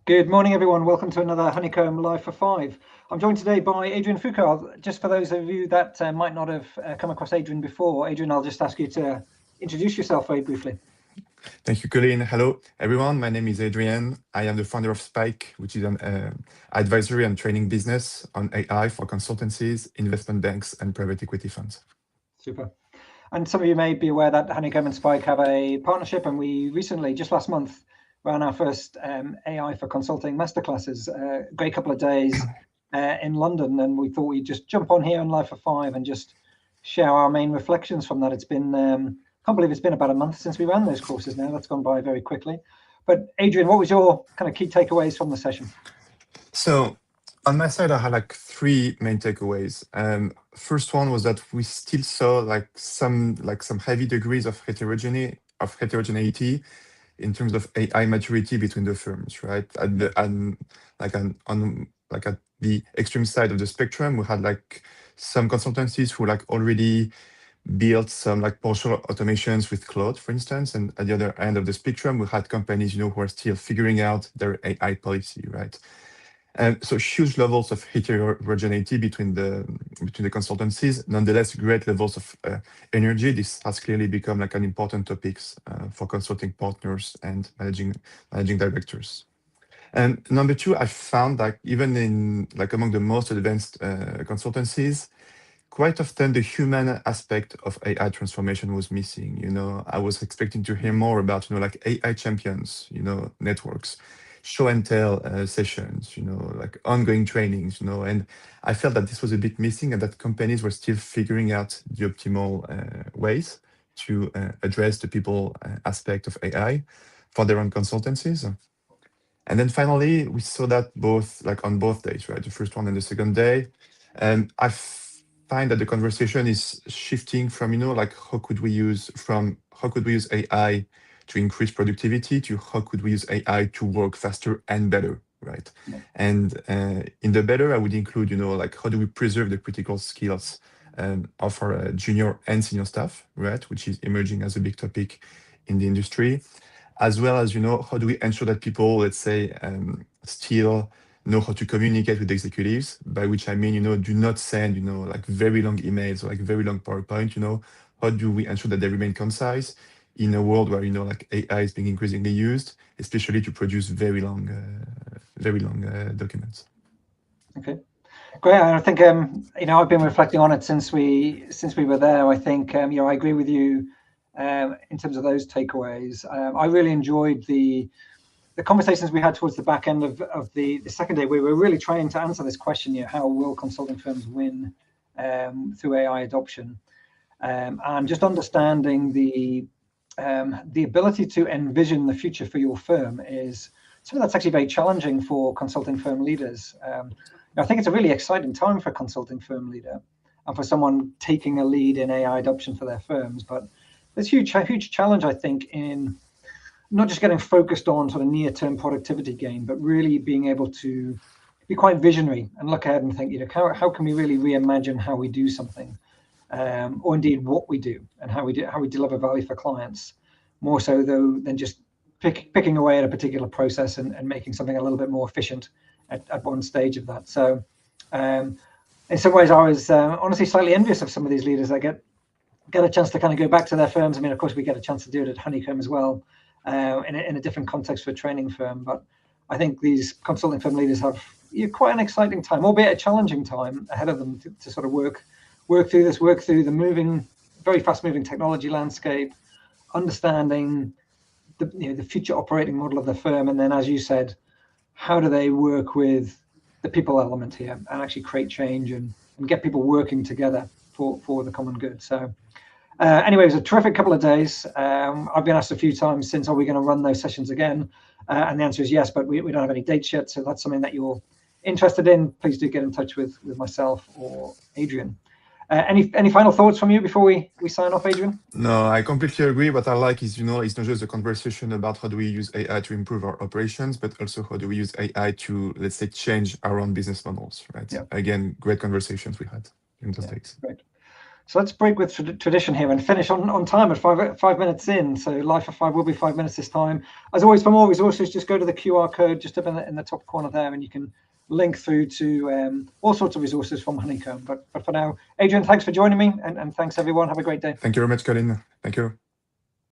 Good morning, everyone. Welcome to another Honeycomb Live for Five. I'm joined today by Adrien Foucault. Just for those of you that might not have come across Adrien before, Adrien, I'll just ask you to introduce yourself very briefly. Thank you, Colin. Hello, everyone. My name is Adrien. I am the founder of Spike, which is an advisory and training business on AI for consultancies, investment banks, and private equity funds. Super. And some of you may be aware that Honeycomb and Spike have a partnership, and we recently, just last month, ran our first AI for Consulting Masterclasses, a great couple of days in London, and we thought we'd just jump on here on Live for Five and just share our main reflections from that. It's been, can't believe it's been about a month since we ran those courses now. That's gone by very quickly. But Adrien, what was your kind of key takeaways from the session? So on my side, I had like three main takeaways. First one was that we still saw some heavy degrees of heterogeneity in terms of AI maturity between the firms, right? At the extreme side of the spectrum, we had like some consultancies who like already built some like partial automations with Claude, for instance, and at the other end of the spectrum, we had companies, who are still figuring out their AI policy, right? And so huge levels of heterogeneity between the consultancies. Nonetheless, great levels of energy. This has clearly become like an important topic for consulting partners and managing directors. And number two, I found that even in like among the most advanced consultancies, quite often the human aspect of AI transformation was missing. I was expecting to hear more about like AI champions, networks, show and tell sessions, like ongoing trainings, and I felt that this was a bit missing and that companies were still figuring out the optimal ways to address the people aspect of AI for their own consultancies. And then finally, we saw that both like on both days, right? The first one and the second day. And I find that the conversation is shifting from, like how could we use AI to increase productivity to how could we use AI to work faster and better, right? Yeah. And in the better, I would include, like how do we preserve the critical skills of our junior and senior staff, right? Which is emerging as a big topic in the industry, as well as, how do we ensure that people, let's say, still know how to communicate with executives, by which I mean, do not send, like very long emails or like very long PowerPoint, how do we ensure that they remain concise in a world where, like AI is being increasingly used, especially to produce very long documents. Okay, great. I think, I've been reflecting on it since we were there. I think, I agree with you in terms of those takeaways. I really enjoyed the conversations we had towards the back end of the second day. We were really trying to answer this question, how will consulting firms win through AI adoption? And just understanding the ability to envision the future for your firm is something that's actually very challenging for consulting firm leaders. I think it's a really exciting time for a consulting firm leader and for someone taking a lead in AI adoption for their firms. But there's a huge challenge, I think, in not just getting focused on sort of near-term productivity gain, but really being able to be quite visionary and look ahead and think, how can we really reimagine how we do something, or indeed what we do and how we deliver value for clients, more so though than just picking away at a particular process and making something a little bit more efficient at one stage of that. So in some ways, I was honestly slightly envious of some of these leaders that get a chance to kind of go back to their firms. I mean, of course, we get a chance to do it at Honeycomb as well, in a different context for a training firm. But I think these consulting firm leaders have quite an exciting time, albeit a challenging time ahead of them to sort of work through the very fast moving technology landscape, understanding the future operating model of the firm, and then, as you said, how do they work with the people element here and actually create change and get people working together for the common good. So anyway, it was a terrific couple of days. I've been asked a few times since, are we going to run those sessions again? And the answer is yes, but we don't have any dates yet. So that's something that you're interested in, please do get in touch with myself or Adrien. Any final thoughts from you before we sign off, Adrien? No, I completely agree. What I like is, it's not just a conversation about how do we use AI to improve our operations, but also how do we use AI to, let's say, change our own business models, right? Yeah. Again, great conversations we had in those days. Great. So let's break with tradition here and finish on time at 5 minutes in. So Life of 5 will be 5 minutes this time. As always, for more resources, just go to the QR code just up in the top corner there, and you can link through to all sorts of resources from Honeycomb. But for now, Adrien, thanks for joining me, and thanks everyone. Have a great day. Thank you very much, Colin. Thank you.